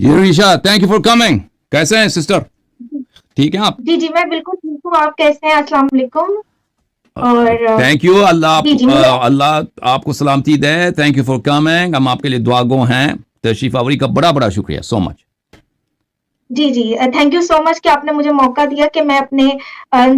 Risha thank you for coming. کیسے ہیں sister? ٹھیک ہے آپ؟ جی جی میں بالکل ٹھیک ہوں. آپ کیسے ہیں؟ السلام علیکم. اور تھینک یو. جی اللہ آپ کو سلامتی دے. Thank you for coming. ہم آپ کے لیے دعا گو ہیں. تشریف آوری کا بڑا بڑا شکریہ. سو مچ. جی جی تھینک یو سو مچ کہ آپ نے مجھے موقع دیا کہ میں اپنے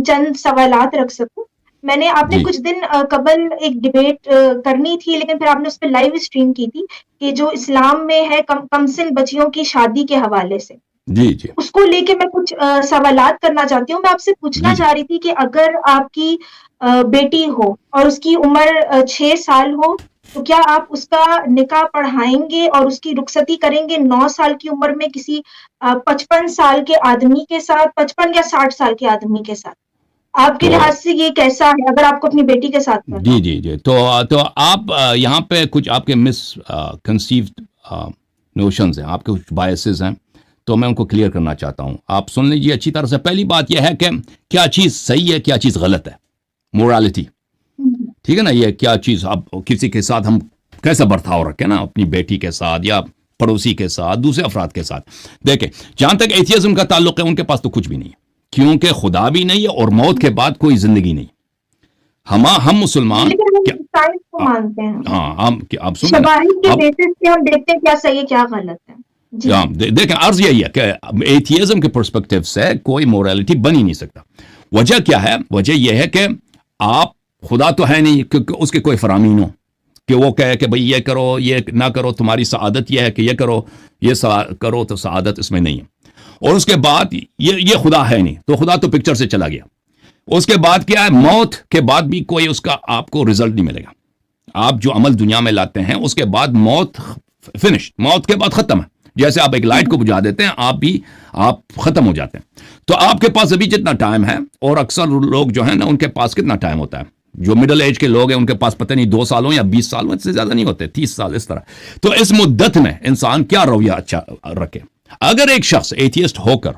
چند سوالات رکھ سکوں. آپ نے جی کچھ دن قبل ایک ڈبیٹ کرنی تھی، لیکن پھر آپ نے اس پہ لائیو اسٹریم کی تھی کہ جو اسلام میں ہے کم سن بچیوں کی شادی کے حوالے سے. جی جی اس کو لے کے میں کچھ سوالات کرنا چاہتی ہوں. میں آپ سے پوچھنا جی جی چاہ رہی تھی کہ اگر آپ کی بیٹی ہو اور اس کی عمر 6 سال ہو تو کیا آپ اس کا نکاح پڑھائیں گے اور اس کی رخصتی کریں گے 9 سال کی عمر میں کسی 55 سال کے آدمی کے ساتھ، 55 یا 60 سال کے آدمی کے ساتھ؟ آپ کے تو لحاظ سے یہ کیسا ہے اگر آپ کو اپنی بیٹی کے ساتھ کرنا جی ہو؟ جی جی تو آپ یہاں پہ کچھ آپ کے مس کنسیوڈ نوشنز ہیں، آپ کے کچھ بائسز ہیں، تو میں ان کو کلیئر کرنا چاہتا ہوں. آپ سن لیجیے اچھی طرح سے. پہلی بات یہ ہے کہ کیا چیز صحیح ہے، کیا چیز غلط ہے. مورالٹی، ٹھیک ہے نا. یہ کیا چیز اب کسی کے ساتھ ہم کیسا برتاؤ رکھیں نا، اپنی بیٹی کے ساتھ یا پڑوسی کے ساتھ، دوسرے افراد کے ساتھ. دیکھیں جہاں تک ایتھیزم کا تعلق ہے، ان کے پاس تو کچھ بھی نہیں ہے، کیونکہ خدا بھی نہیں ہے اور موت کے بعد کوئی زندگی نہیں. ہم مسلمان لیکن ہم کیا؟ سائنس کو مانتے ہیں. ہاں ہم آپ سنیں نا. شواہد کے اب بیسس پہ ہم دیکھتے ہیں کیا صحیح ہے کیا غلط ہے. جی دیکھیں عرض یہی ہے کہ ایتھیزم کے پرسپیکٹو سے کوئی مورالٹی بن ہی نہیں سکتا. وجہ کیا ہے؟ وجہ یہ ہے کہ آپ خدا تو ہے نہیں کہ اس کے کوئی فرامین ہو کہ وہ کہے کہ بھئی یہ کرو یہ نہ کرو، تمہاری سعادت یہ ہے کہ یہ کرو، یہ کرو، تو سعادت اس میں نہیں ہے. اور اس کے بعد یہ خدا ہے نہیں، تو خدا تو پکچر سے چلا گیا. اس کے بعد کیا ہے؟ موت کے بعد بھی کوئی اس کا آپ کو رزلٹ نہیں ملے گا. آپ جو عمل دنیا میں لاتے ہیں اس کے بعد موت فنش، موت کے بعد ختم ہے. جیسے آپ ایک لائٹ کو بجھا دیتے ہیں، آپ ختم ہو جاتے ہیں. تو آپ کے پاس ابھی جتنا ٹائم ہے، اور اکثر لوگ جو ہیں نا ان کے پاس کتنا ٹائم ہوتا ہے، جو مڈل ایج کے لوگ ہیں ان کے پاس پتہ نہیں 2 سالوں یا 20 سالوں، اس سے زیادہ نہیں ہوتے، 30 سال اس طرح. تو اس مدت میں انسان کیا رویہ اچھا رکھے. اگر ایک شخص ایتھیسٹ ہو کر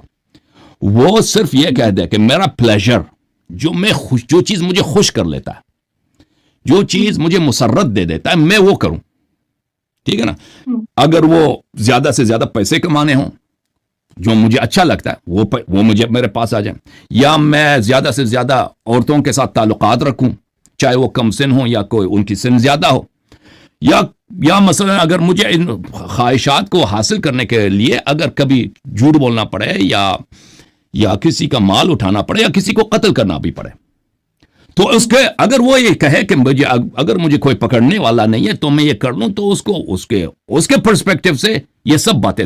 وہ صرف یہ کہہ دے کہ میرا پلیجر جو چیز مجھے خوش کر لیتا ہے، جو چیز مجھے مسرت دے دیتا ہے، میں وہ کروں، ٹھیک ہے نا. اگر وہ زیادہ سے زیادہ پیسے کمانے ہوں، جو مجھے اچھا لگتا ہے وہ مجھے میرے پاس آ جائیں، یا میں زیادہ سے زیادہ عورتوں کے ساتھ تعلقات رکھوں، چاہے وہ کم سن ہوں یا کوئی ان کی سن زیادہ ہو، یا مثلا اگر مجھے ان خواہشات کو حاصل کرنے کے لیے اگر کبھی جھوٹ بولنا پڑے یا کسی کا مال اٹھانا پڑے یا کسی کو قتل کرنا بھی پڑے، تو اس کے اگر وہ یہ کہے کہ اگر مجھے کوئی پکڑنے والا نہیں ہے تو میں یہ کر لوں، تو اس کے پرسپیکٹو سے یہ سب باتیں